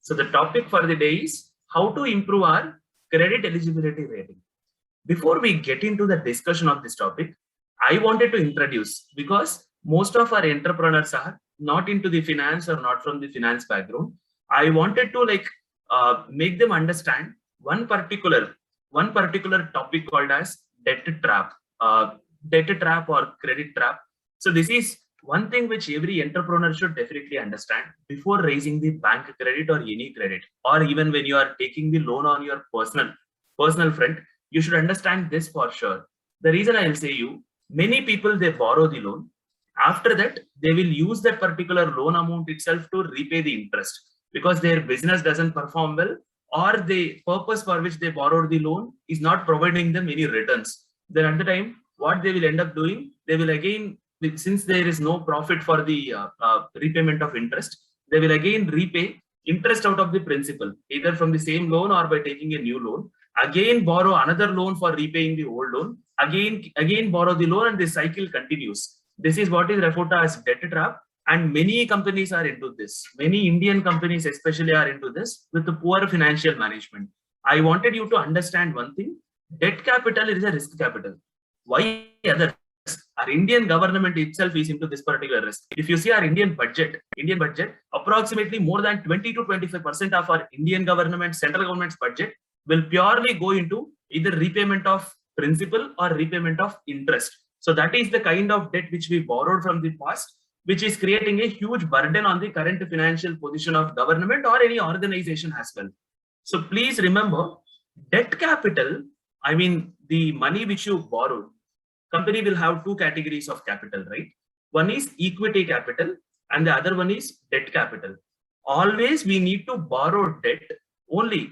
So the topic for the day is how to improve our credit eligibility rating. Before we get into the discussion of this topic, I wanted to introduce, because most of our entrepreneurs are not into the finance or not from the finance background. I wanted to make them understand one particular topic called as debt trap, debt trap or credit trap. So this is one thing which every entrepreneur should definitely understand before raising the bank credit or any credit, or even when you are taking the loan on your personal front. You should understand this for sure. The reason I'll say you, many people, they borrow the loan. After that, they will use that particular loan amount itself to repay the interest, because their business doesn't perform well, or the purpose for which they borrowed the loan is not providing them any returns. Then at the time, what they will end up doing, they will again, since there is no profit for the repayment of interest, they will again repay interest out of the principal, either from the same loan or by taking a new loan, again borrow another loan for repaying the old loan, again borrow the loan, and this cycle continues. This is what is referred to as debt trap, and many companies are into this. Many Indian companies especially are into this with the poor financial management. I wanted you to understand one thing: debt capital is a risk capital. Why others? Our Indian government itself is into this particular risk. If you see our Indian budget, approximately more than 20 to 25% of our Indian government, central government's budget will purely go into either repayment of principal or repayment of interest. So that is the kind of debt which we borrowed from the past, which is creating a huge burden on the current financial position of government or any organization as well. So please remember, debt capital, I mean the money which you borrowed, company will have two categories of capital, right? One is equity capital and the other one is debt capital. Always we need to borrow debt only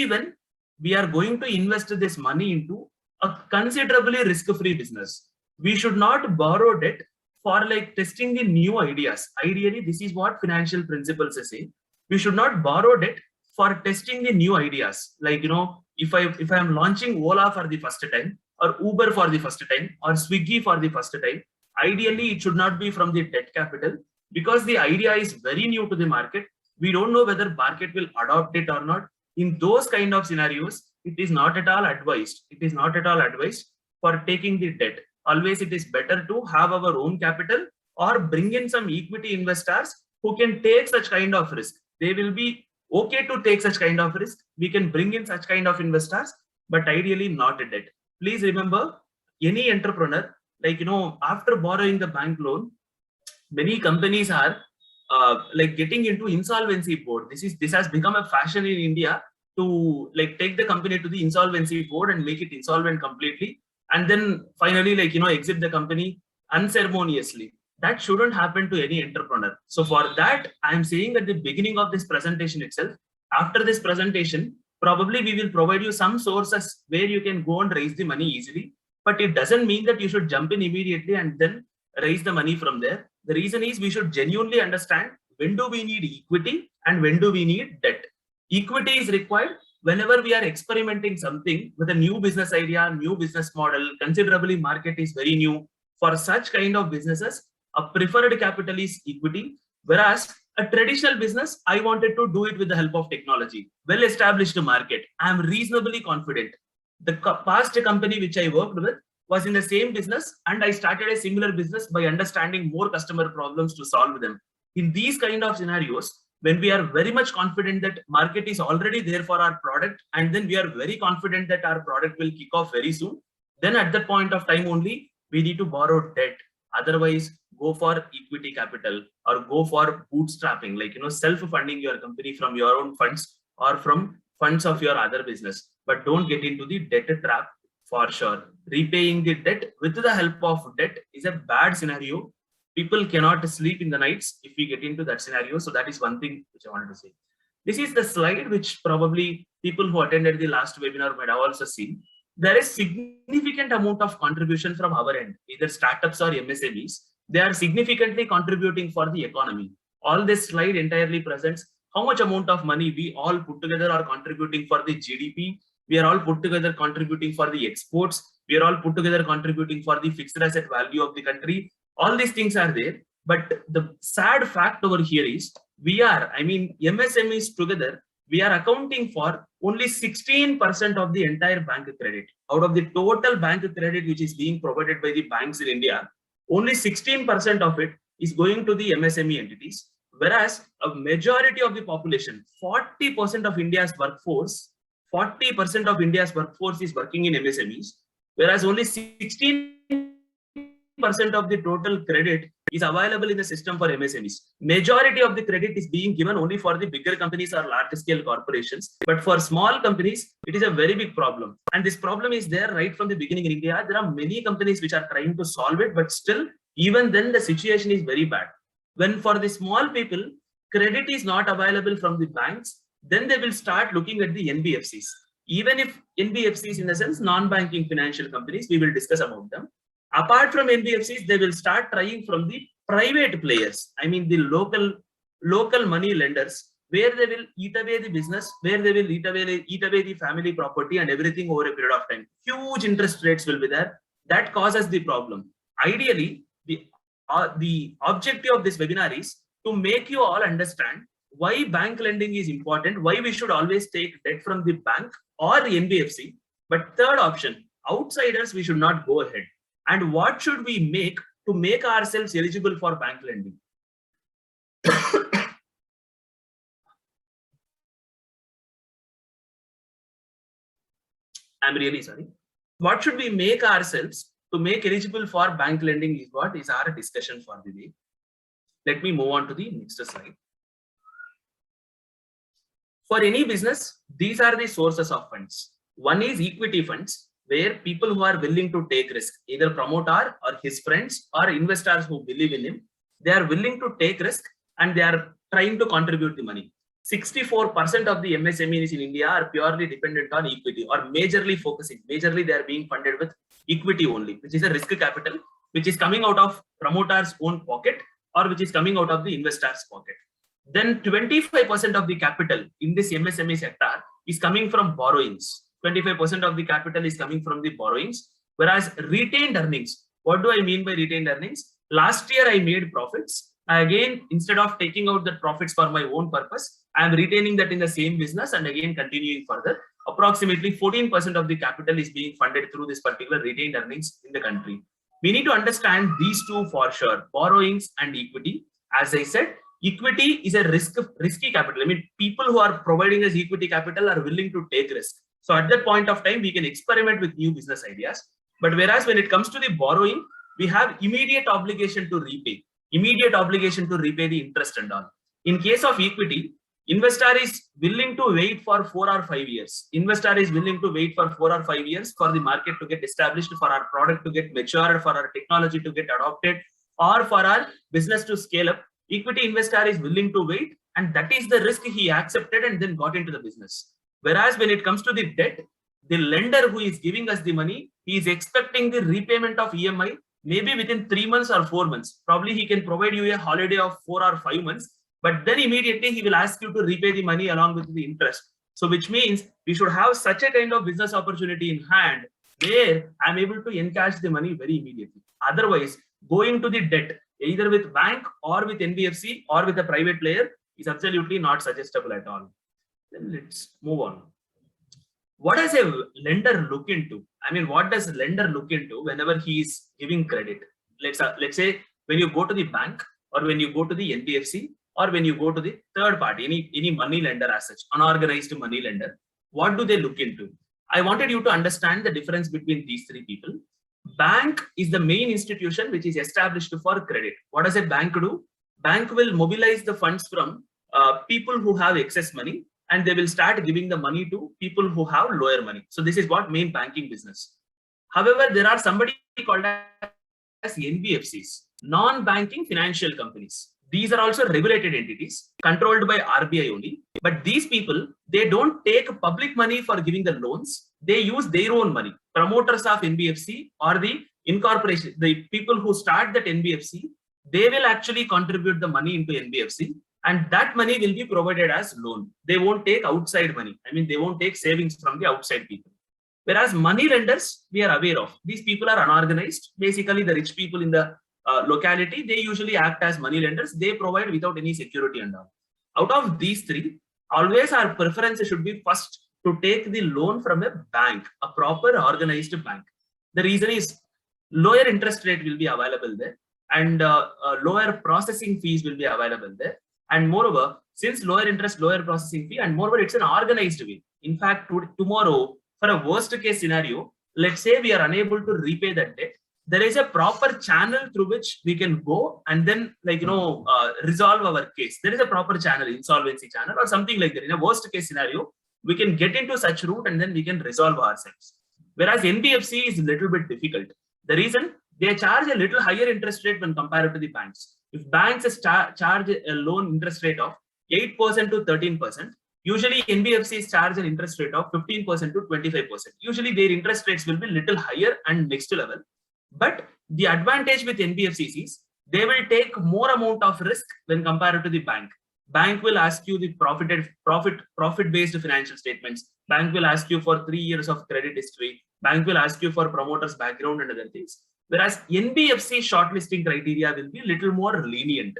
when we are going to invest this money into a considerably risk-free business. We should not borrow debt for testing the new ideas. Ideally, this is what financial principles say. We should not borrow debt for testing the new ideas. If I am launching Ola for the first time, or Uber for the first time, or Swiggy for the first time, ideally it should not be from the debt capital, because the idea is very new to the market. We don't know whether market will adopt it or not. In those kind of scenarios, it is not at all advised. It is not at all advised for taking the debt. Always it is better to have our own capital or bring in some equity investors who can take such kind of risk. They will be okay to take such kind of risk. We can bring in such kind of investors, but ideally not a debt. Please remember, any entrepreneur, after borrowing the bank loan, many companies are getting into insolvency board. This has become a fashion in India to take the company to the insolvency board and make it insolvent completely, and then finally exit the company unceremoniously. That shouldn't happen to any entrepreneur. So for that, I am saying at the beginning of this presentation itself, after this presentation, probably we will provide you some sources where you can go and raise the money easily, but it doesn't mean that you should jump in immediately and then raise the money from there. The reason is we should genuinely understand when do we need equity and when do we need debt. Equity is required whenever we are experimenting something with a new business idea, new business model, considerably market is very new. For such kind of businesses, a preferred capital is equity, whereas a traditional business, I wanted to do it with the help of technology, well-established market. I am reasonably confident. The past company which I worked with was in the same business, and I started a similar business by understanding more customer problems to solve them. In these kind of scenarios, when we are very much confident that market is already there for our product, and then we are very confident that our product will kick off very soon, then at that point of time only, we need to borrow debt. Otherwise, go for equity capital or go for bootstrapping, self-funding your company from your own funds or from funds of your other business. But don't get into the debt trap for sure. Repaying the debt with the help of debt is a bad scenario. People cannot sleep in the nights if we get into that scenario. So that is one thing which I wanted to say. This is the slide which probably people who attended the last webinar might have also seen. There is significant amount of contribution from our end, either startups or MSMEs. They are significantly contributing for the economy. All this slide entirely presents how much amount of money we all put together are contributing for the GDP. We are all put together contributing for the exports. We are all put together contributing for the fixed asset value of the country. All these things are there. But the sad fact over here is MSMEs together, we are accounting for only 16% of the entire bank credit. Out of the total bank credit which is being provided by the banks in India, only 16% of it is going to the MSME entities, whereas a majority of the population, 40% of India's workforce, 40% of India's workforce is working in MSMEs, whereas only 16% of the total credit is available in the system for MSMEs. Majority of the credit is being given only for the bigger companies or large scale corporations. But for small companies, it is a very big problem. And this problem is there right from the beginning in India. There are many companies which are trying to solve it, but still, even then the situation is very bad. When for the small people, credit is not available from the banks, then they will start looking at the NBFCs. Even if NBFCs, in the sense, non-banking financial companies, we will discuss about them. Apart from NBFCs, they will start trying from the private players. The local money lenders, where they will eat away the business, where they will eat away the family property and everything over a period of time. Huge interest rates will be there. That causes the problem. Ideally, the objective of this webinar is to make you all understand why bank lending is important, why we should always take debt from the bank or NBFC. But third option, outsiders, we should not go ahead. And what should we make to make ourselves eligible for bank lending? I'm really sorry. What should we make ourselves to make eligible for bank lending is what is our discussion for the day. Let me move on to the next slide. For any business, these are the sources of funds. One is equity funds, where people who are willing to take risk, either promoter or his friends or investors who believe in him, they are willing to take risk and they are trying to contribute the money. 64% of the MSMEs in India are purely dependent on equity or majorly they are being funded with equity only, which is a risk capital, which is coming out of promoter's own pocket or which is coming out of the investor's pocket. Then 25% of the capital in this MSME sector is coming from borrowings. 25% of the capital is coming from the borrowings, whereas retained earnings. What do I mean by retained earnings? Last year I made profits. Again, instead of taking out the profits for my own purpose, I am retaining that in the same business and again continuing further. Approximately 14% of the capital is being funded through this particular retained earnings in the country. We need to understand these two for sure, borrowings and equity. As I said, equity is a risky capital. People who are providing us equity capital are willing to take risk. So at that point of time, we can experiment with new business ideas. But whereas when it comes to the borrowing, we have immediate obligation to repay the interest and all. In case of equity, investor is willing to wait for 4 or 5 years. Investor is willing to wait for 4 or 5 years for the market to get established, for our product to get matured, for our technology to get adopted, or for our business to scale up. Equity investor is willing to wait, and that is the risk he accepted and then got into the business. Whereas when it comes to the debt, the lender who is giving us the money, he is expecting the repayment of EMI maybe within 3 months or 4 months. Probably he can provide you a holiday of 4 or 5 months, but then immediately he will ask you to repay the money along with the interest. So which means we should have such a kind of business opportunity in hand where I'm able to encash the money very immediately. Otherwise, going to the debt, either with bank or with NBFC or with a private player, is absolutely not suggestible at all. Then let's move on. What does a lender look into? What does a lender look into whenever he is giving credit? Let's say when you go to the bank or when you go to the NBFC or when you go to the third party, any money lender as such, unorganized money lender, what do they look into? I wanted you to understand the difference between these three people. Bank is the main institution which is established for credit. What does a bank do? Bank will mobilize the funds from people who have excess money, and they will start giving the money to people who have lower money. So this is what main banking business. However, there are somebody called as NBFCs, non-banking financial companies. These are also regulated entities controlled by RBI only. But these people, they don't take public money for giving the loans. They use their own money. Promoters of NBFC or the incorporation, the people who start that NBFC, they will actually contribute the money into NBFC. And that money will be provided as loan. They won't take outside money. They won't take savings from the outside people. Whereas money lenders, we are aware of. These people are unorganized. Basically, the rich people in the locality, they usually act as money lenders. They provide without any security and all. Out of these three, always our preference should be first to take the loan from a bank, a proper organized bank. The reason is lower interest rate will be available there, and lower processing fees will be available there. And moreover, since lower interest, lower processing fee, and moreover, it's an organized way. In fact, tomorrow, for a worst case scenario, let's say we are unable to repay that debt, there is a proper channel through which we can go and then resolve our case. There is a proper channel, insolvency channel or something like that. In a worst case scenario, we can get into such route and then we can resolve ourselves. Whereas NBFC is a little bit difficult. The reason, they charge a little higher interest rate when compared to the banks. If banks charge a loan interest rate of 8% to 13%, usually NBFCs charge an interest rate of 15% to 25%. Usually their interest rates will be little higher and next level. But the advantage with NBFCs is they will take more amount of risk when compared to the bank. Bank will ask you the profit-based financial statements. Bank will ask you for 3 years of credit history. Bank will ask you for promoter's background and other things. Whereas NBFC shortlisting criteria will be little more lenient.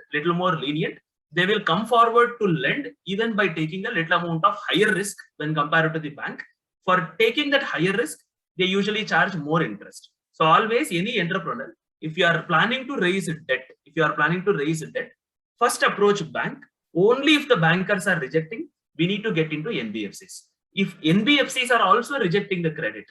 They will come forward to lend even by taking a little amount of higher risk when compared to the bank. For taking that higher risk, they usually charge more interest. So always any entrepreneur, if you are planning to raise debt, first approach bank. Only if the bankers are rejecting, we need to get into NBFCs. If NBFCs are also rejecting the credit,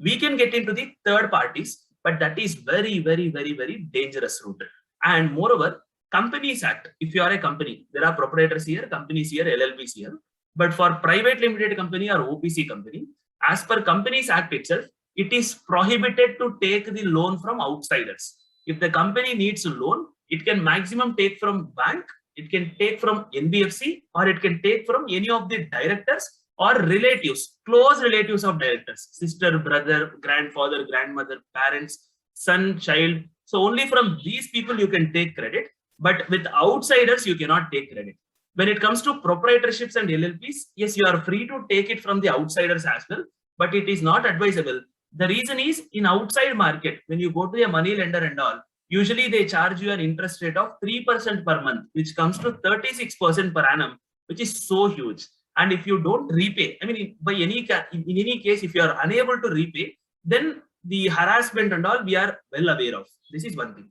we can get into the third parties, but that is very, very, very, very dangerous route. And moreover, Companies Act, if you are a company, there are proprietors here, companies here, LLPs here. But for private limited company or OPC company, as per Companies Act itself, it is prohibited to take the loan from outsiders. If the company needs a loan, it can maximum take from bank, it can take from NBFC, or it can take from any of the directors or relatives, close relatives of directors, sister, brother, grandfather, grandmother, parents, son, child. So only from these people you can take credit, but with outsiders you cannot take credit. When it comes to proprietorships and LLPs, yes, you are free to take it from the outsiders as well, but it is not advisable. The reason is, in outside market, when you go to a money lender and all, usually they charge you an interest rate of 3% per month, which comes to 36% per annum, which is so huge. And if you don't repay, I mean, in any case, if you are unable to repay, then the harassment and all we are well aware of. This is one thing.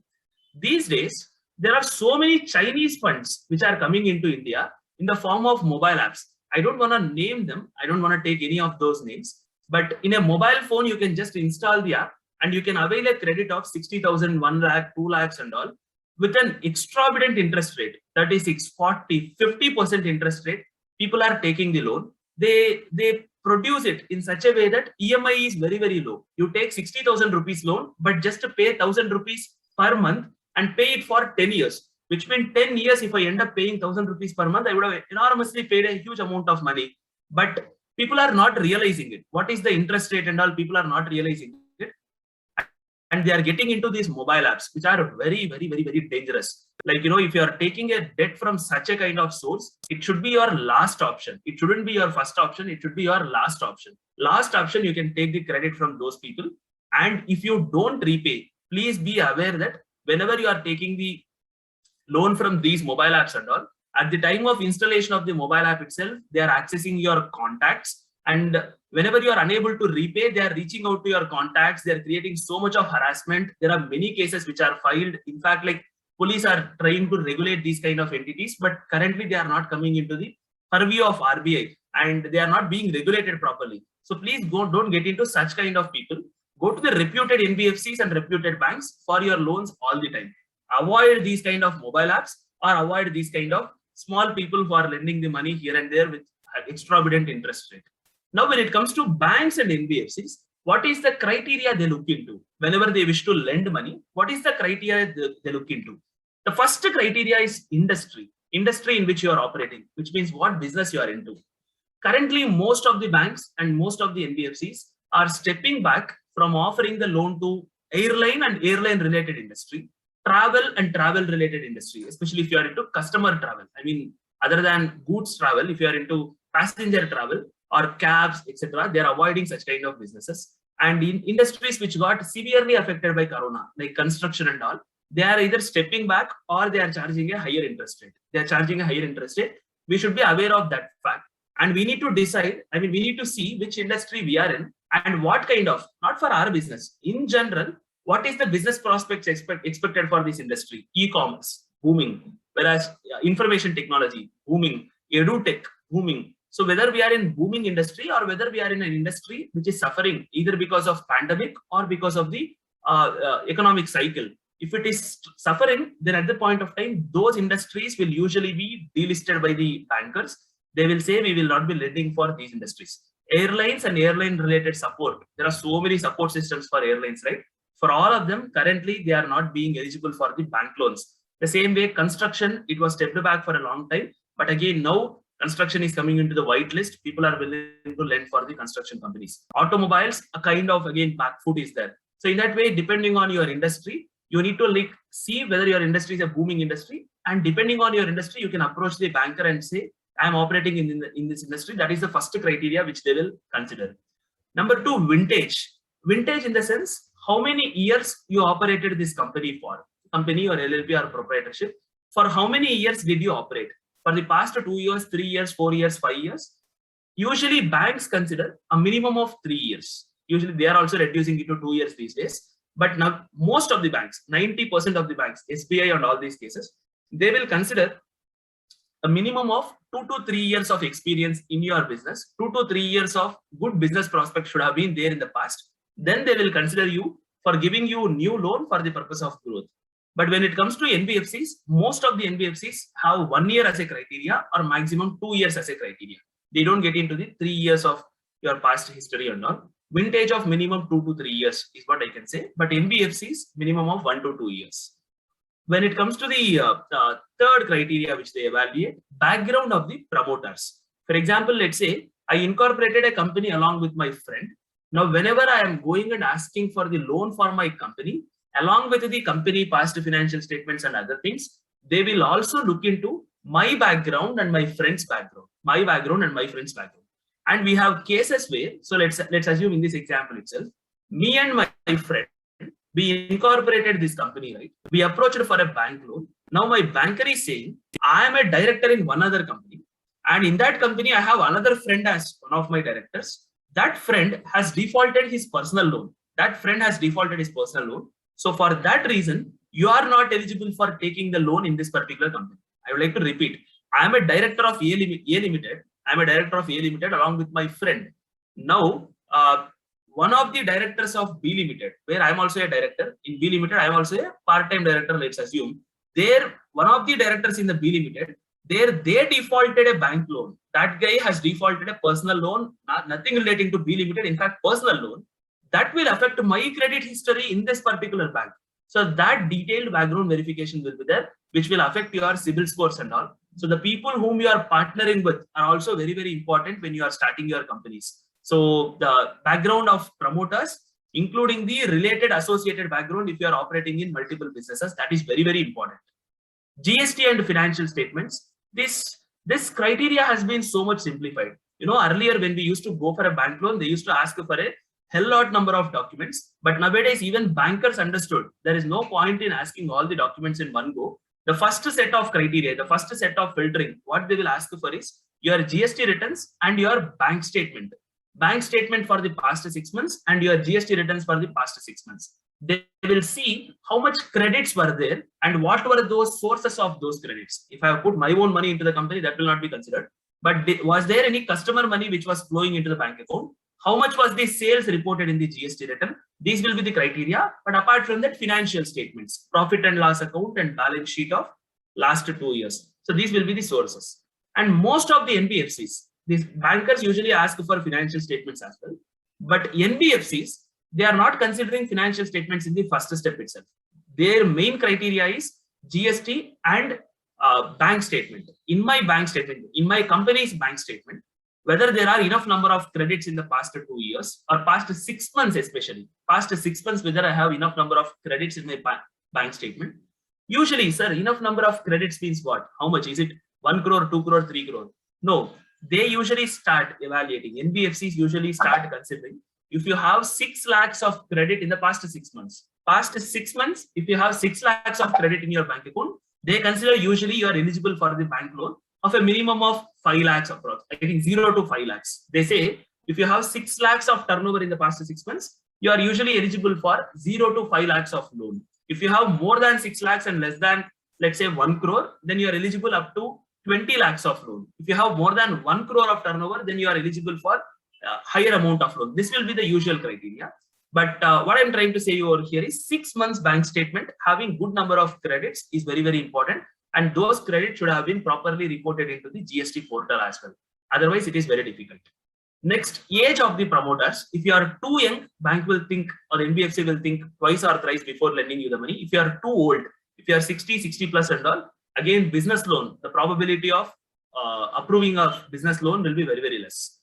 These days, there are so many Chinese funds which are coming into India in the form of mobile apps. I don't want to name them. I don't want to take any of those names. But in a mobile phone, you can just install the app and you can avail a credit of 60,000, 1 lakh, 2 lakhs and all with an exorbitant interest rate, 36, 40, 50% interest rate. People are taking the loan. They produce it in such a way that EMI is very, very low. You take 60,000 rupees loan, but just to pay 1,000 rupees per month and pay it for 10 years, which means 10 years, if I end up paying 1,000 rupees per month, I would have enormously paid a huge amount of money. But people are not realizing it. What is the interest rate and all? People are not realizing it. And they are getting into these mobile apps, which are very, very, very, very dangerous. Like, if you are taking a debt from such a kind of source, it should be your last option. It shouldn't be your first option. It should be your last option. Last option, you can take the credit from those people. And if you don't repay, please be aware that whenever you are taking the loan from these mobile apps and all, at the time of installation of the mobile app itself, they are accessing your contacts. And whenever you are unable to repay, they are reaching out to your contacts. They are creating so much of harassment. There are many cases which are filed. In fact, like, police are trying to regulate these kind of entities, but currently they are not coming into the purview of RBI and they are not being regulated properly. So please don't get into such kind of people. Go to the reputed NBFCs and reputed banks for your loans all the time. Avoid these kind of mobile apps or avoid these kind of small people who are lending the money here and there with exorbitant interest rate. Now, when it comes to banks and NBFCs, what is the criteria they look into whenever they wish to lend money? What is the criteria they look into? The first criteria is industry in which you are operating, which means what business you are into. Currently, most of the banks and most of the NBFCs are stepping back from offering the loan to airline and airline related industry, travel and travel related industry, especially if you are into customer travel. I mean, other than goods travel, if you are into passenger travel or cabs, etc., they are avoiding such kind of businesses. And in industries which got severely affected by Corona, like construction and all, they are either stepping back or they are charging a higher interest rate. they are charging a higher interest rate. We should be aware of that fact. And we need to decide, we need to see which industry we are in and what kind of, not for our business, in general, what is the business prospects expected for this industry? E-commerce, booming. Whereas information technology, booming. EduTech, booming. So whether we are in booming industry or whether we are in an industry which is suffering either because of pandemic or because of the economic cycle. If it is suffering, then at the point of time, those industries will usually be delisted by the bankers. They will say, we will not be lending for these industries. Airlines and airline related support. There are so many support systems for airlines, right? For all of them, currently, they are not being eligible for the bank loans. The same way construction, it was stepped back for a long time. But again, now construction is coming into the white list. People are willing to lend for the construction companies. Automobiles, a kind of, again, back foot is there. So in that way, depending on your industry, you need to see whether your industry is a booming industry. And depending on your industry, you can approach the banker and say, I am operating in this industry. That is the first criteria which they will consider. Number two, vintage. Vintage in the sense, how many years you operated this company for, company or LLP or proprietorship. For how many years did you operate? For the past 2 years, 3 years, 4 years, 5 years. Usually banks consider a minimum of 3 years. Usually they are also reducing it to 2 years these days. But now most of the banks, 90% of the banks, SBI and all these cases, they will consider a minimum of 2 to 3 years of experience in your business. 2 to 3 years of good business prospects should have been there in the past. Then they will consider you for giving you new loan for the purpose of growth. But when it comes to NBFCs, most of the NBFCs have 1 year as a criteria or maximum 2 years as a criteria. They don't get into the 3 years of your past history or not. Vintage of minimum 2 to 3 years is what I can say. But NBFCs, minimum of 1 to 2 years. When it comes to the third criteria which they evaluate, background of the promoters. For example, let's say I incorporated a company along with my friend. Now, whenever I am going and asking for the loan for my company, along with the company past financial statements and other things, they will also look into my background and my friend's background, my background and my friend's background. And we have cases where, so let's assume in this example itself, me and my friend, we incorporated this company, right? We approached for a bank loan. Now my banker is saying, I am a director in one other company. And in that company, I have another friend as one of my directors. That friend has defaulted his personal loan. That friend has defaulted his personal loan. So for that reason, you are not eligible for taking the loan in this particular company. I would like to repeat. I am a director of A Limited. I am a director of A Limited along with my friend. Now, one of the directors of B Limited, where I am also a director in B Limited, I am also a part-time director, let's assume. There, one of the directors in the B Limited, they defaulted a bank loan. That guy has defaulted a personal loan, nothing relating to B Limited, in fact, personal loan. That will affect my credit history in this particular bank. So that detailed background verification will be there, which will affect your CIBIL scores and all. So the people whom you are partnering with are also very, very important when you are starting your companies. So the background of promoters, including the related associated background, if you are operating in multiple businesses, that is very, very important. GST and financial statements. This criteria has been so much simplified. You know, earlier when we used to go for a bank loan, they used to ask for a hell lot number of documents. But nowadays, even bankers understood there is no point in asking all the documents in one go. The first set of criteria, the first set of filtering, what they will ask for is your GST returns and your bank statement. Bank statement for the past 6 months and your GST returns for the past 6 months. They will see how much credits were there and what were those sources of those credits. If I have put my own money into the company, that will not be considered. But was there any customer money which was flowing into the bank account? How much was the sales reported in the GST return? These will be the criteria. But apart from that, financial statements, profit and loss account and balance sheet of last 2 years. So these will be the sources. And most of the NBFCs, these bankers usually ask for financial statements as well. But NBFCs, they are not considering financial statements in the first step itself. Their main criteria is GST and bank statement. In my bank statement, in my company's bank statement, whether there are enough number of credits in the past 2 years or past 6 months, especially past 6 months, whether I have enough number of credits in my bank statement. Usually, sir, enough number of credits means what? How much is it? 1 crore, 2 crore, 3 crore? No, they usually start evaluating. NBFCs usually start considering if you have 6 lakhs of credit in the past 6 months. Past 6 months, if you have 6 lakhs of credit in your bank account, They consider usually you are eligible for the bank loan of a minimum of 5 lakhs approx. I think 0 to 5 lakhs. They say if you have 6 lakhs of turnover in the past 6 months, you are usually eligible for 0 to 5 lakhs of loan. If you have more than 6 lakhs and less than, let's say, 1 crore, then you are eligible up to 20 lakhs of loan. If you have more than 1 crore of turnover, then you are eligible for higher amount of loan. This will be the usual criteria. But what I'm trying to say over here is 6 months bank statement having good number of credits is very, very important. And those credits should have been properly reported into the GST portal as well. Otherwise, it is very difficult. Next, age of the promoters. If you are too young, bank will think or NBFC will think twice or thrice before lending you the money. If you are too old, if you are 60 plus and all, again, business loan, the probability of approving a business loan will be very, very less.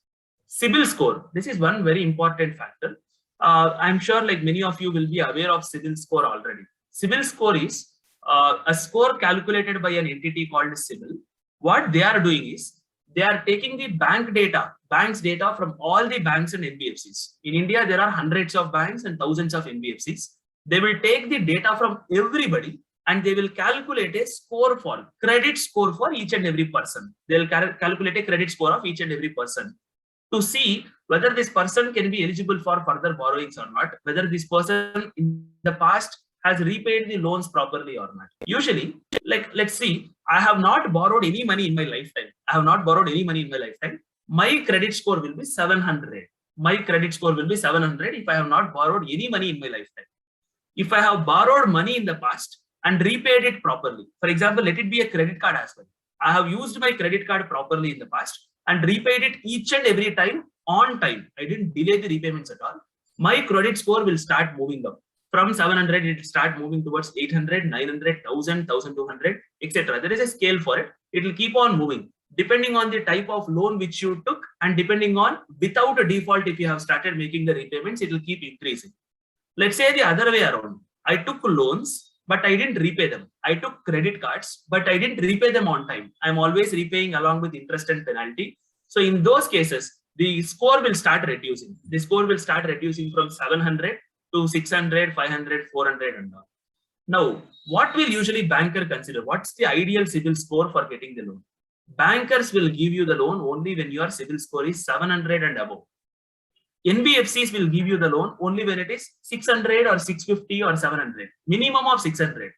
CIBIL score. This is one very important factor. I'm sure like many of you will be aware of CIBIL score already. CIBIL score is a score calculated by an entity called CIBIL. What they are doing is they are taking the bank's data from all the banks and NBFCs. In India, there are hundreds of banks and thousands of NBFCs. They will take the data from everybody and they will calculate a score for credit score for each and every person. They'll calculate a credit score of each and every person to see whether this person can be eligible for further borrowings or not, whether this person in the past has repaid the loans properly or not. Usually, like let's see, I have not borrowed any money in my lifetime. My credit score will be 700. My credit score will be 700 if I have not borrowed any money in my lifetime. If I have borrowed money in the past and repaid it properly, for example, let it be a credit card as well. I have used my credit card properly in the past and repaid it each and every time on time. I didn't delay the repayments at all. My credit score will start moving up. From 700, it will start moving towards 800, 900, 1000, 1200, etc. There is a scale for it. It will keep on moving depending on the type of loan which you took and depending on without a default, if you have started making the repayments, it will keep increasing. Let's say the other way around. I took loans, but I didn't repay them. I took credit cards, but I didn't repay them on time. I'm always repaying along with interest and penalty. So in those cases, the score will start reducing. The score will start reducing from 700 to 600, 500, 400 and all. Now, what will usually banker consider? What's the ideal CIBIL score for getting the loan? Bankers will give you the loan only when your CIBIL score is 700 and above. NBFCs will give you the loan only when it is 600 or 650 or 700. Minimum of 600.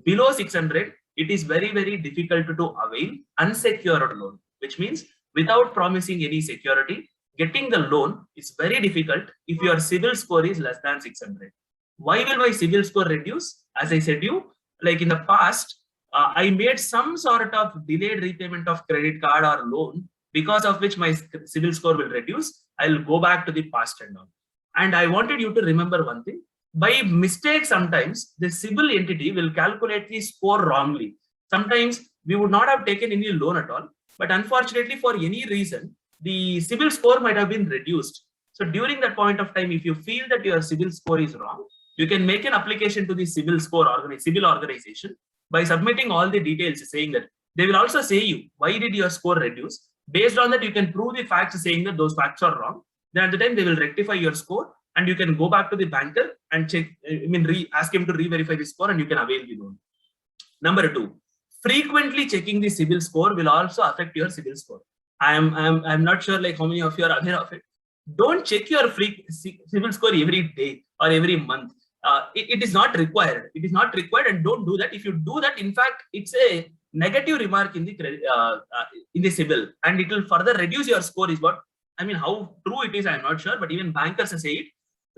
Below 600, it is very, very difficult to avail unsecured loan, which means without promising any security, getting the loan is very difficult if your CIBIL score is less than 600. Why will my CIBIL score reduce? As I said you, like in the past, I made some sort of delayed repayment of credit card or loan because of which my CIBIL score will reduce. I'll go back to the past and all. And I wanted you to remember one thing. By mistake, sometimes the CIBIL entity will calculate the score wrongly. Sometimes we would not have taken any loan at all, but unfortunately for any reason, the CIBIL score might have been reduced. So during that point of time, if you feel that your CIBIL score is wrong, you can make an application to the CIBIL organization by submitting all the details saying that. They will also say you, why did your score reduce? Based on that, you can prove the facts saying that those facts are wrong. Then at the time, they will rectify your score and you can go back to the banker and check, ask him to re-verify the score and you can avail the loan. Number 2, frequently checking the CIBIL score will also affect your CIBIL score. I'm not sure like how many of you are aware of it. Don't check your CIBIL score every day or every month. It is not required. It is not required, and don't do that. If you do that, in fact, it's a negative remark in the CIBIL, and it will further reduce your score. Is what I mean. How true it is, I'm not sure, but even bankers say it.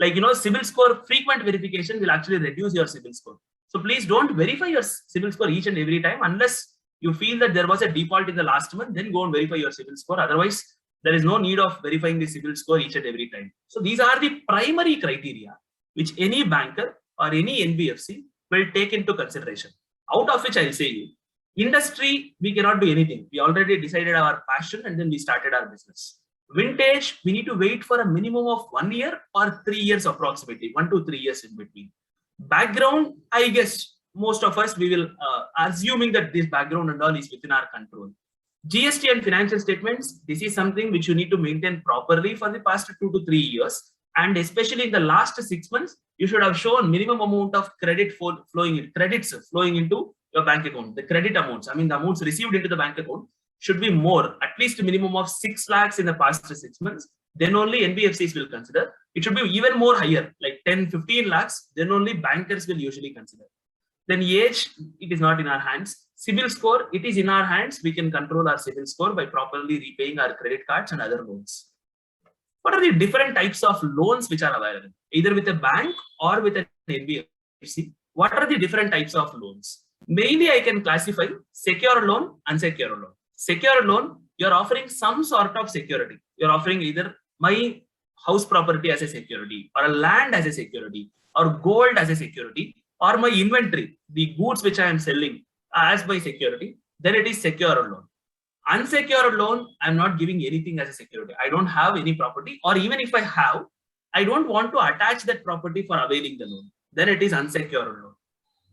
Like CIBIL score frequent verification will actually reduce your CIBIL score. So please don't verify your CIBIL score each and every time unless you feel that there was a default in the last month. Then go and verify your CIBIL score. Otherwise, there is no need of verifying the CIBIL score each and every time. So these are the primary criteria which any banker or any NBFC will take into consideration. Out of which I'll say you, industry, we cannot do anything. We already decided our passion and then we started our business. Vintage, we need to wait for a minimum of 1 year or 3 years approximately, 1 to 3 years in between. Background, I guess most of us, we will assuming that this background and all is within our control. GST and financial statements, this is something which you need to maintain properly for the past 2 to 3 years. And especially in the last 6 months, you should have shown minimum amount of credits flowing into your bank account, the credit amounts, I mean the amounts received into the bank account should be more, at least a minimum of 6 lakhs in the past 6 months, then only NBFCs will consider. It should be even more higher, like 10, 15 lakhs, then only bankers will usually consider. Then age, it is not in our hands. CIBIL score, it is in our hands. We can control our CIBIL score by properly repaying our credit cards and other loans. What are the different types of loans which are available? Either with a bank or with an NBFC. What are the different types of loans? Mainly, I can classify secure loan, unsecured loan. Secure loan, you're offering some sort of security. You're offering either my house property as a security, or a land as a security, or gold as a security, or my inventory, the goods which I am selling as my security, then it is secure loan. Unsecured loan, I'm not giving anything as a security. I don't have any property, or even if I have, I don't want to attach that property for availing the loan. Then it is unsecured loan.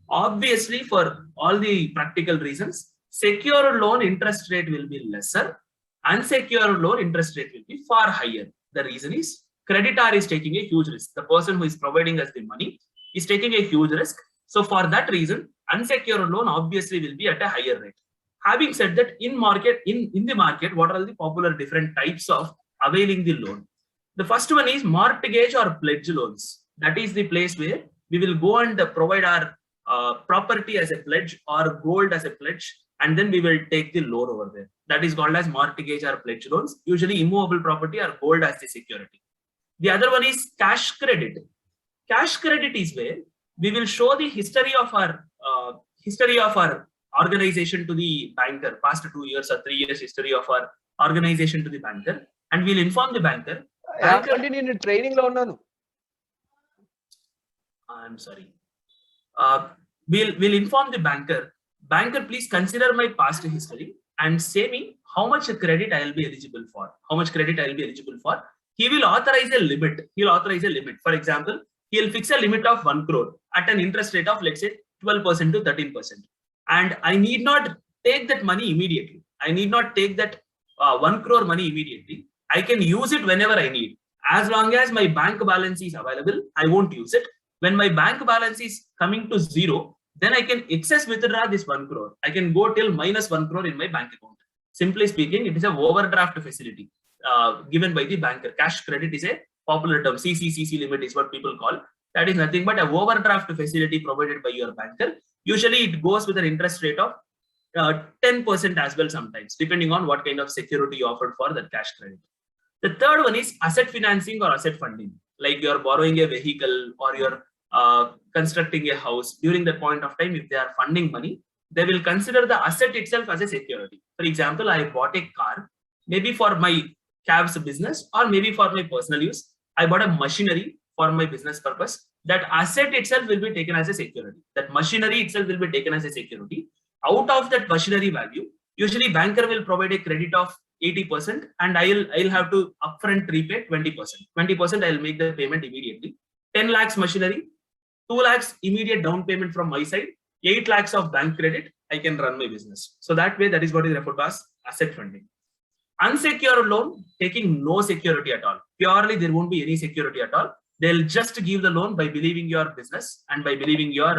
Obviously, for all the practical reasons, secure loan interest rate will be lesser. Unsecured loan interest rate will be far higher. The reason is creditor is taking a huge risk. The person who is providing us the money is taking a huge risk. So for that reason, unsecured loan obviously will be at a higher rate. Having said that, in the market, what are the popular different types of availing the loan? The first one is mortgage or pledge loans. That is the place where we will go and provide our property as a pledge or gold as a pledge, and then we will take the loan over there. That is called as mortgage or pledge loans, usually immovable property or gold as the security. The other one is cash credit. Cash credit is where we will show the history of our organization to the banker, past 2 years or 3 years history of our organization to the banker, and we'll inform the banker. Training loan. I'm sorry. We'll inform the banker. Banker, please consider my past history and say me how much credit I will be eligible for. How much credit I will be eligible for. He will authorize a limit. For example, he'll fix a limit of 1 crore at an interest rate of, let's say, 12% to 13%. And I need not take that money immediately. I need not take that 1 crore money immediately. I can use it whenever I need. As long as my bank balance is available, I won't use it. When my bank balance is coming to zero, then I can excess withdraw this 1 crore. I can go till minus 1 crore in my bank account. Simply speaking, it is an overdraft facility given by the banker. Cash credit is a popular term. CC limit is what people call. That is nothing but an overdraft facility provided by your banker. Usually it goes with an interest rate of 10% as well sometimes, depending on what kind of security you offered for that cash credit. The third one is asset financing or asset funding. Like you're borrowing a vehicle or you're constructing a house. During that point of time, if they are funding money, they will consider the asset itself as a security. For example, I bought a car, maybe for my cabs business or maybe for my personal use. I bought a machinery for my business purpose. That asset itself will be taken as a security. That machinery itself will be taken as a security. Out of that machinery value, usually banker will provide a credit of 80% and I'll have to upfront repay 20%. 20% I'll make the payment immediately. 10 lakhs machinery, 2 lakhs immediate down payment from my side, 8 lakhs of bank credit, I can run my business. So that way, that is what is referred to as asset funding. Unsecured loan, taking no security at all. Purely, there won't be any security at all. They'll just give the loan by believing your business and by believing your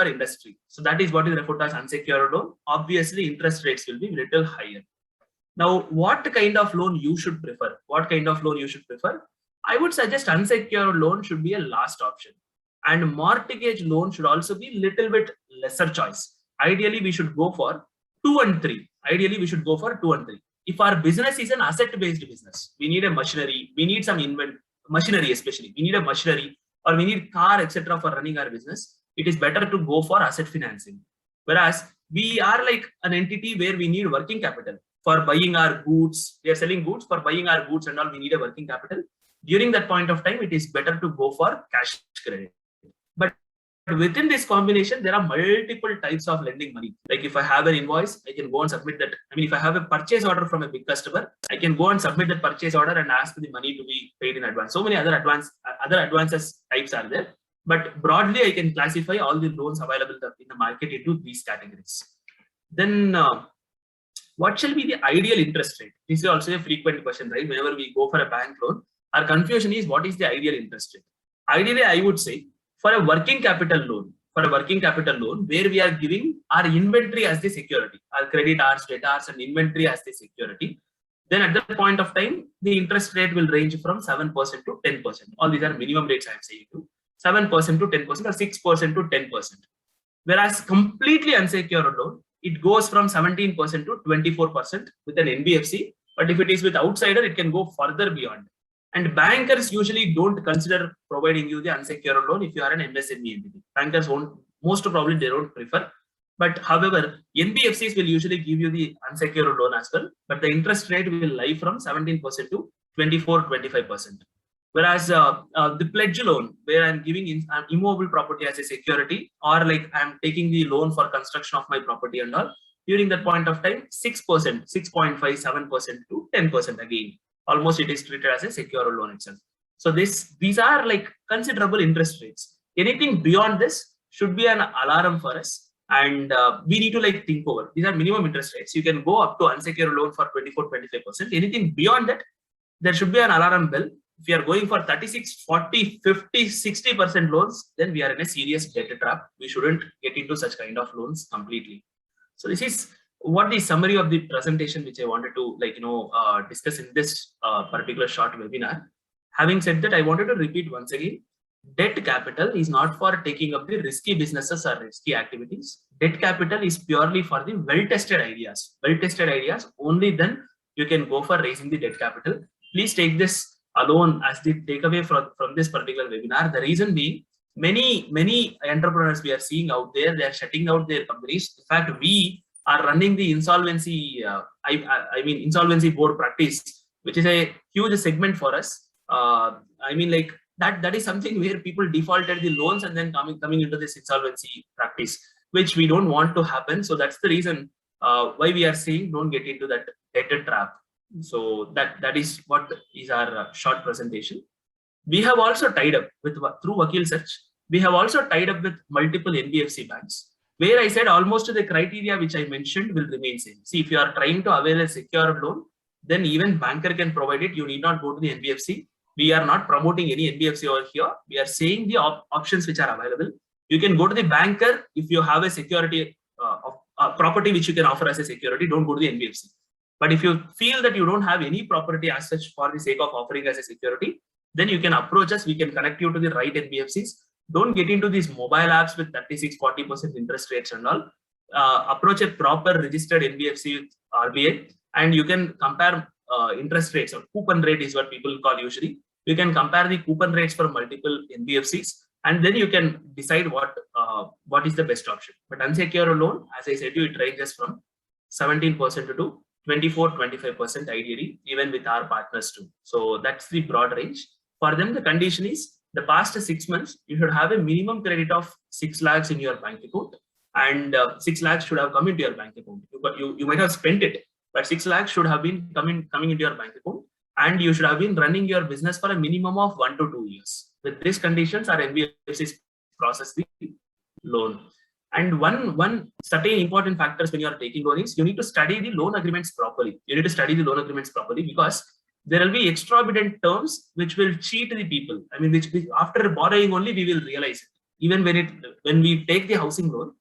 industry. So that is what is referred to as unsecured loan. Obviously, interest rates will be a little higher. Now, what kind of loan you should prefer? I would suggest unsecured loan should be a last option, and mortgage loan should also be a little bit lesser choice. Ideally, we should go for 2 and 3. If our business is an asset-based business, we need a machinery, we need some machinery especially. We need a machinery or we need car, etc. for running our business. It is better to go for asset financing. Whereas we are like an entity where we need working capital for buying our goods. We are selling goods. For buying our goods and all, we need a working capital. During that point of time, it is better to go for cash credit. But within this combination, there are multiple types of lending money. Like if I have an invoice, I can go and submit that. I mean, if I have a purchase order from a big customer, I can go and submit that purchase order and ask the money to be paid in advance. So many other advances types are there. But broadly, I can classify all the loans available in the market into these categories. Then what shall be the ideal interest rate? This is also a frequent question, right? Whenever we go for a bank loan, our confusion is what is the ideal interest rate? Ideally, I would say for a working capital loan, for a working capital loan where we are giving our inventory as the security, our credit hours, debt hours, and inventory as the security, then at that point of time, the interest rate will range from 7% to 10%. All these are minimum rates I am saying to 7% to 10% or 6% to 10%. Whereas completely unsecured loan, it goes from 17% to 24% with an NBFC. But if it is with outsider, it can go further beyond. And bankers usually don't consider providing you the unsecured loan if you are an MSME entity. Bankers won't, most probably they don't prefer. But however, NBFCs will usually give you the unsecured loan as well. But the interest rate will lie from 17% to 24-25%. Whereas the pledge loan, where I'm giving an immobile property as a security, or like I'm taking the loan for construction of my property and all, during that point of time, 6%, 6.5, 7% to 10% again. Almost it is treated as a secure loan itself. So these are like considerable interest rates. Anything beyond this should be an alarm for us. And we need to like think over. These are minimum interest rates. You can go up to unsecured loan for 24-25%. Anything beyond that, there should be an alarm bell. If you are going for 36, 40, 50, 60% loans, then we are in a serious debt trap. We shouldn't get into such kind of loans completely. So this is what the summary of the presentation which I wanted to discuss in this particular short webinar. Having said that, I wanted to repeat once again, debt capital is not for taking up the risky businesses or risky activities. Debt capital is purely for the well-tested ideas. Well-tested ideas, only then you can go for raising the debt capital. Please take this alone as the takeaway from this particular webinar. The reason being, many entrepreneurs we are seeing out there, they are shutting out their companies. In fact, we are running the insolvency, insolvency board practice, which is a huge segment for us. That is something where people defaulted the loans and then coming into this insolvency practice, which we don't want to happen. So that's the reason why we are saying don't get into that debt trap. So that is what is our short presentation. We have also tied up with through Vakil Search. We have also tied up with multiple NBFC banks, where I said almost the criteria which I mentioned will remain same. See, if you are trying to avail a secured loan, then even banker can provide it. You need not go to the NBFC. We are not promoting any NBFC over here. We are saying the options which are available. You can go to the banker if you have a security of property which you can offer as a security. Don't go to the NBFC. But if you feel that you don't have any property as such for the sake of offering as a security, then you can approach us. We can connect you to the right NBFCs. Don't get into these mobile apps with 36-40% interest rates and all. Approach a proper registered NBFC with RBI, and you can compare interest rates, or coupon rate is what people call usually. You can compare the coupon rates for multiple NBFCs, and then you can decide what is the best option. But unsecured loan, as I said to you, it ranges from 17% to 24-25% ideally, even with our partners too. So that's the broad range. For them, the condition is the past 6 months, you should have a minimum credit of 6 lakhs in your bank account, and 6 lakhs should have come into your bank account. You might have spent it, but 6 lakhs should have been coming into your bank account, and you should have been running your business for a minimum of 1 to 2 years. With these conditions, our NBFCs process the loan. And one certain important factors when you are taking loan is you need to study the loan agreements properly. You need to study the loan agreements properly, because there will be exorbitant terms which will cheat the people. I mean, which after borrowing only we will realize it. Even when we take the housing loan,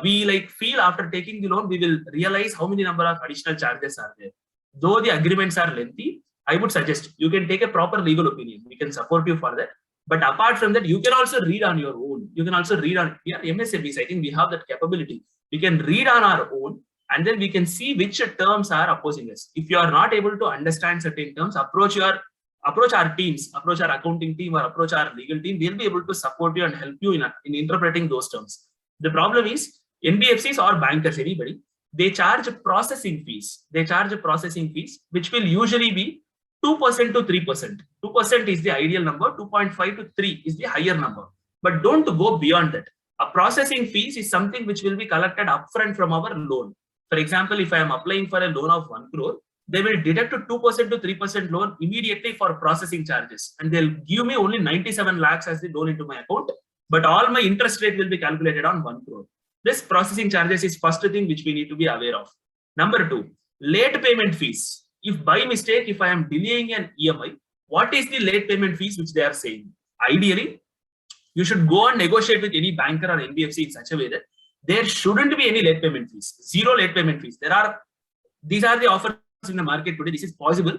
we feel after taking the loan we will realize how many number of additional charges are there. Though the agreements are lengthy, I would suggest you can take a proper legal opinion. We can support you for that. But apart from that, you can also read on your own. You can also read on, we are MSMEs, I think we have that capability. We can read on our own, and then we can see which terms are opposing us. If you are not able to understand certain terms, approach our teams, approach our accounting team, or approach our legal team. We'll be able to support you and help you in interpreting those terms. The problem is NBFCs or bankers, anybody, they charge processing fees. They charge processing fees, which will usually be 2% to 3%. 2% is the ideal number. 2.5 to 3 is the higher number. But don't go beyond that. A processing fees is something which will be collected upfront from our loan. For example, if I am applying for a loan of 1 crore, they will deduct a 2% to 3% loan immediately for processing charges. And they'll give me only 97 lakhs as the loan into my account. But all my interest rate will be calculated on 1 crore. This processing charges is first thing which we need to be aware of. Number 2, late payment fees. If by mistake, if I am delaying an EMI, what is the late payment fees which they are saying? Ideally, you should go and negotiate with any banker or NBFC in such a way that there shouldn't be any late payment fees, zero late payment fees. These are the offers in the market today. This is possible.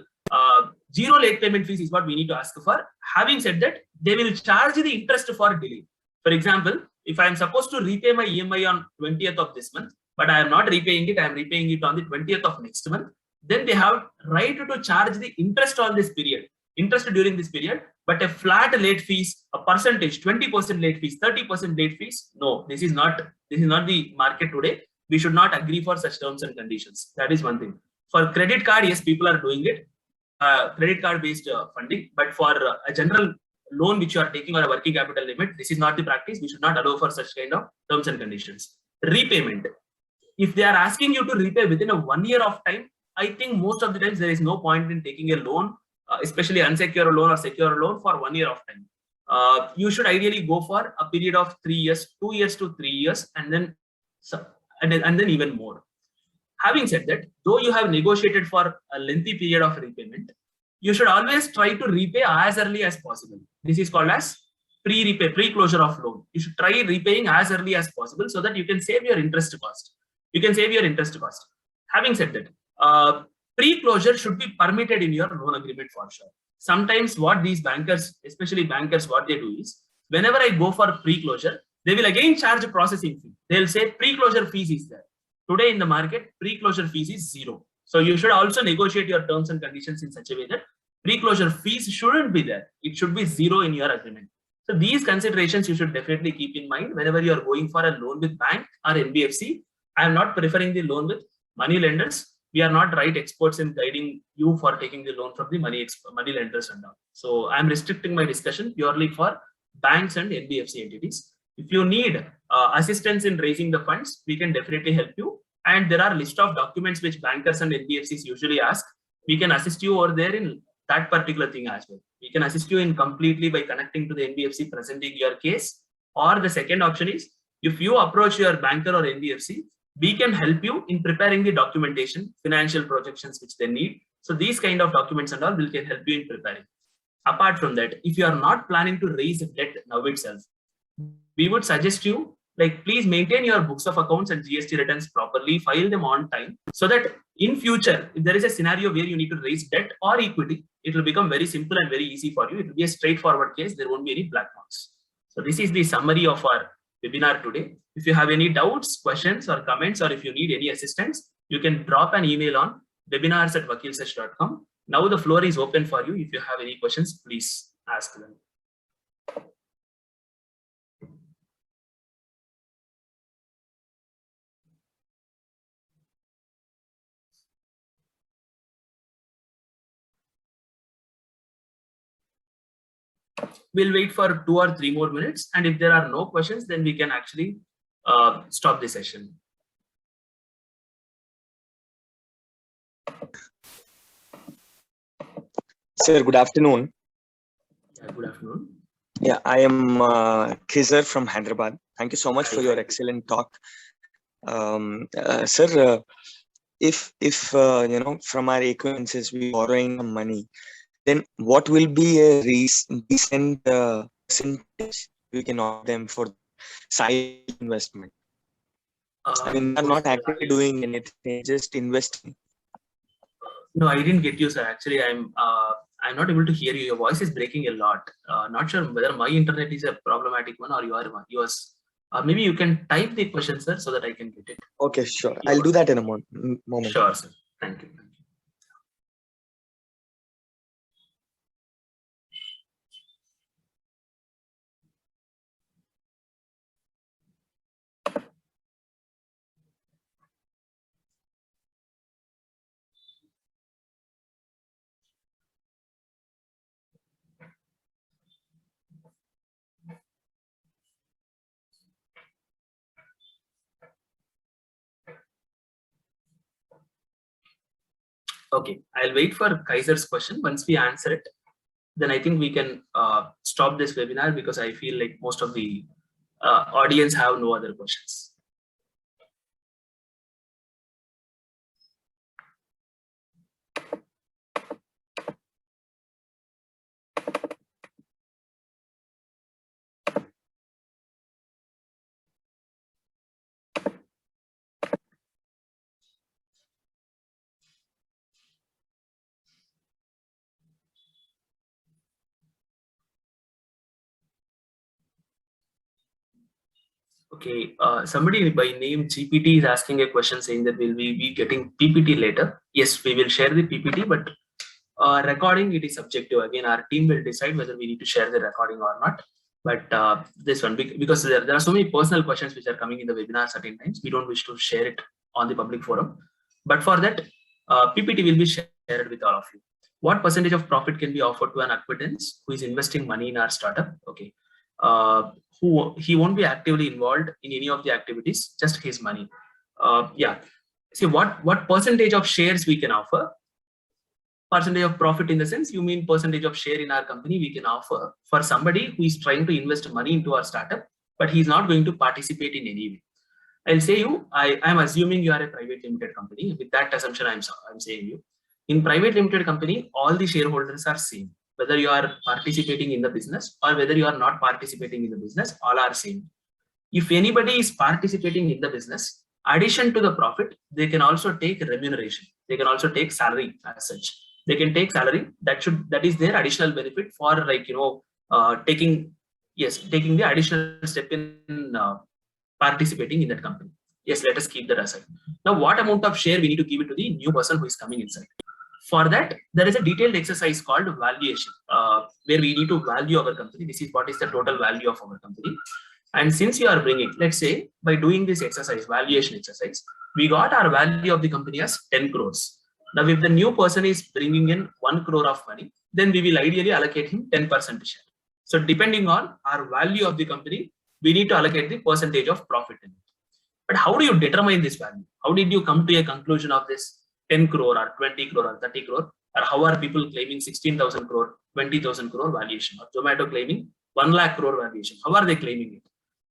Zero late payment fees is what we need to ask for. Having said that, they will charge the interest for delay. For example, if I am supposed to repay my EMI on 20th of this month, but I am not repaying it, I am repaying it on the 20th of next month, then they have right to charge the interest on this period, interest during this period, but a flat late fees, a percentage, 20% late fees, 30% late fees. No, this is not the market today. We should not agree for such terms and conditions. That is one thing. For credit card, yes, people are doing it, credit card based funding, but for a general loan which you are taking or a working capital limit, this is not the practice. We should not allow for such kind of terms and conditions. Repayment. If they are asking you to repay within a 1 year of time, I think most of the times there is no point in taking a loan, especially unsecured loan or secure loan for 1 year of time. You should ideally go for a period of 3 years, 2 years to 3 years, and then even more. Having said that, though you have negotiated for a lengthy period of repayment, you should always try to repay as early as possible. This is called as pre-closure of loan. You should try repaying as early as possible so that you can save your interest cost. Having said that, pre-closure should be permitted in your loan agreement for sure. Sometimes what these bankers, especially bankers, what they do is, whenever I go for pre-closure, they will again charge a processing fee. They'll say pre-closure fees is there. Today in the market, pre-closure fees is zero. So you should also negotiate your terms and conditions in such a way that pre-closure fees shouldn't be there. It should be zero in your agreement. So these considerations you should definitely keep in mind whenever you are going for a loan with bank or NBFC. I am not preferring the loan with money lenders. We are not right experts in guiding you for taking the loan from the money lenders and all. So I am restricting my discussion purely for banks and NBFC entities. If you need assistance in raising the funds, we can definitely help you. And there are a list of documents which bankers and NBFCs usually ask. We can assist you over there in that particular thing as well. We can assist you in completely by connecting to the NBFC, presenting your case. Or the second option is, if you approach your banker or NBFC, we can help you in preparing the documentation, financial projections which they need. So these kind of documents and all will can help you in preparing. Apart from that, if you are not planning to raise debt now itself, we would suggest you, like, please maintain your books of accounts and GST returns properly, file them on time, so that in future, if there is a scenario where you need to raise debt or equity, it will become very simple and very easy for you. It will be a straightforward case. There won't be any black marks. So this is the summary of our webinar today. If you have any doubts, questions, or comments, or if you need any assistance, you can drop an email on webinars@vakilsearch.com. Now the floor is open for you. If you have any questions, please ask them. We'll wait for 2 or 3 more minutes. And if there are no questions, then we can actually stop the session. Sir, good afternoon. Yeah, good afternoon. Yeah, I am Khizar from Hyderabad. Thank you so much for your excellent talk. Sir, if from our acquaintances we borrowing money, then what will be a decent percentage we can offer them for side investment? I mean, they're not actually doing anything, just investing. No, I didn't get you, sir. Actually, I'm not able to hear you. Your voice is breaking a lot. Not sure whether my internet is a problematic one or yours. Maybe you can type the question, sir, so that I can get it. Okay, sure. I'll do that in a moment. Sure, sir. Thank you. Okay, I'll wait for Kaiser's question. Once we answer it, then I think we can stop this webinar, because I feel like most of the audience have no other questions. Okay, somebody by name GPT is asking a question saying that will we be getting PPT later? Yes, we will share the PPT, but recording it is subjective. Again, our team will decide whether we need to share the recording or not. But this one, because there are so many personal questions which are coming in the webinar certain times, we don't wish to share it on the public forum. But for that, PPT will be shared with all of you. What percentage of profit can be offered to an acquaintance who is investing money in our startup? Okay. Who he won't be actively involved in any of the activities, just his money. Yeah. See what percentage of shares we can offer. Percentage of profit in the sense you mean percentage of share in our company we can offer for somebody who is trying to invest money into our startup, but he's not going to participate in any way. I'll say you, I'm assuming you are a private limited company. With that assumption, I'm saying you. In private limited company, all the shareholders are same. Whether you are participating in the business or whether you are not participating in the business, all are same. If anybody is participating in the business, addition to the profit, they can also take remuneration. They can also take salary as such. They can take salary. That is their additional benefit for taking the additional step in participating in that company. Yes, let us keep that aside. Now, what amount of share we need to give it to the new person who is coming inside? For that, there is a detailed exercise called valuation, where we need to value our company. This is what is the total value of our company. And since you are bringing, let's say, by doing this exercise, valuation exercise, we got our value of the company as 10 crores. Now, if the new person is bringing in 1 crore of money, then we will ideally allocate him 10% share. So depending on our value of the company, we need to allocate the percentage of profit in it. But how do you determine this value? How did you come to a conclusion of this 10 crore or 20 crore or 30 crore? Or how are people claiming 16,000 crore, 20,000 crore valuation, or Zomato claiming 1 lakh crore valuation? How are they claiming it?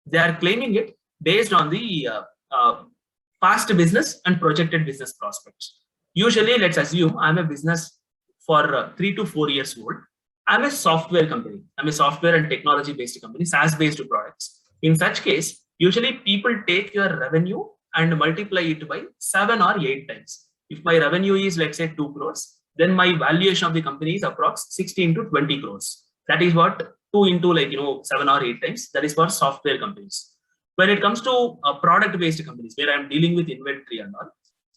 They are claiming it based on the past business and projected business prospects. Usually, let's assume I'm a business for 3 to 4 years old. I'm a software company. I'm a software and technology based company, SaaS based products. In such case, usually people take your revenue and multiply it by 7 or 8 times. If my revenue is, let's say, 2 crores, then my valuation of the company is approx 16 to 20 crores. That is what 2 into 7 or 8 times. That is for software companies. When it comes to product based companies where I'm dealing with inventory and all,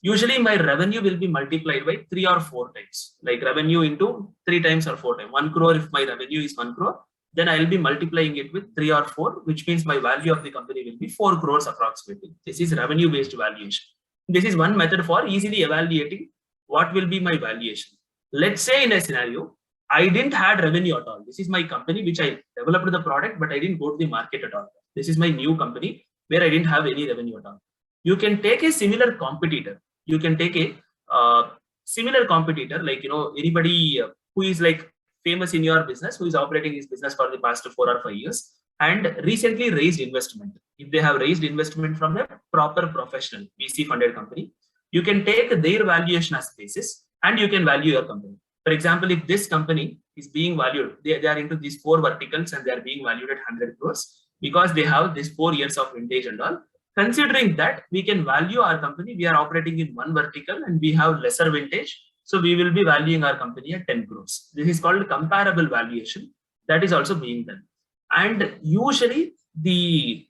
usually my revenue will be multiplied by 3 or 4 times, like revenue into 3 times or 4 times. 1 crore, if my revenue is 1 crore, then I will be multiplying it with 3 or 4, which means my value of the company will be 4 crores approximately. This is revenue based valuation. This is one method for easily evaluating what will be my valuation. Let's say in a scenario, I didn't have revenue at all. This is my company, which I developed the product, but I didn't go to the market at all. This is my new company where I didn't have any revenue at all. You can take a similar competitor. You can take a similar competitor, like, anybody who is like famous in your business, who is operating his business for the past 4 or 5 years and recently raised investment. If they have raised investment from a proper professional VC funded company, you can take their valuation as basis and you can value your company. For example, if this company is being valued, they are into these 4 verticals and they are being valued at 100 crores because they have this 4 years of vintage and all. Considering that, we can value our company. We are operating in one vertical and we have lesser vintage. So we will be valuing our company at 10 crores. This is called comparable valuation. That is also being done. And usually the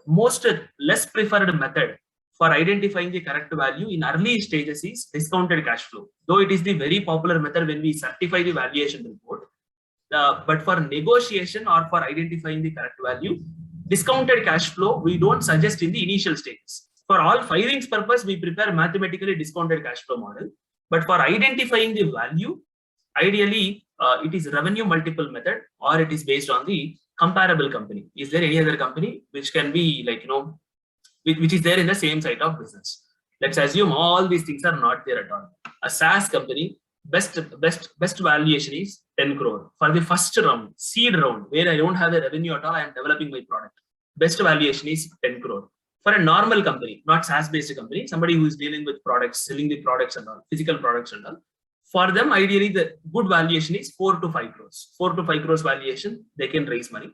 most less preferred method for identifying the correct value in early stages is discounted cash flow. Though it is the very popular method when we certify the valuation report. But for negotiation or for identifying the correct value, discounted cash flow we don't suggest in the initial stages. For all filings purpose, we prepare mathematically discounted cash flow model. But for identifying the value, ideally it is revenue multiple method or it is based on the comparable company. Is there any other company which can be which is there in the same site of business? Let's assume all these things are not there at all. A SaaS company, best valuation is 10 crore. For the first round, seed round, where I don't have a revenue at all, I am developing my product. Best valuation is 10 crore. For a normal company, not SaaS-based company, somebody who is dealing with products, selling the products and all, physical products and all, for them, ideally, the good valuation is 4 to 5 crores. 4 to 5 crores valuation, they can raise money.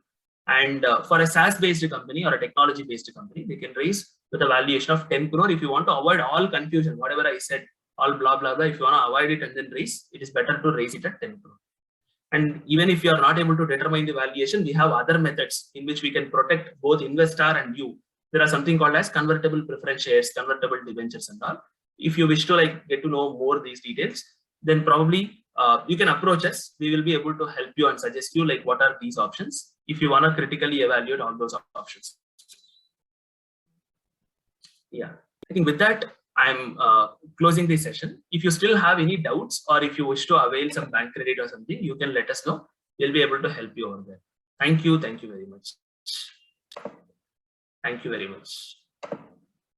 And for a SaaS-based company or a technology-based company, they can raise with a valuation of 10 crore. If you want to avoid all confusion, whatever I said, all blah, blah, blah, if you want to avoid it and then raise, it is better to raise it at 10 crore. And even if you are not able to determine the valuation, we have other methods in which we can protect both investor and you there are something called as convertible preference shares, convertible debentures and all. If you wish to like get to know more these details, then probably you can approach us. We will be able to help you and suggest you like what are these options if you want to critically evaluate all those options. Yeah, I think with that, I'm closing this session. If you still have any doubts or if you wish to avail some bank credit or something, you can let us know. We'll be able to help you over there. Thank you. Thank you very much. Thank you very much.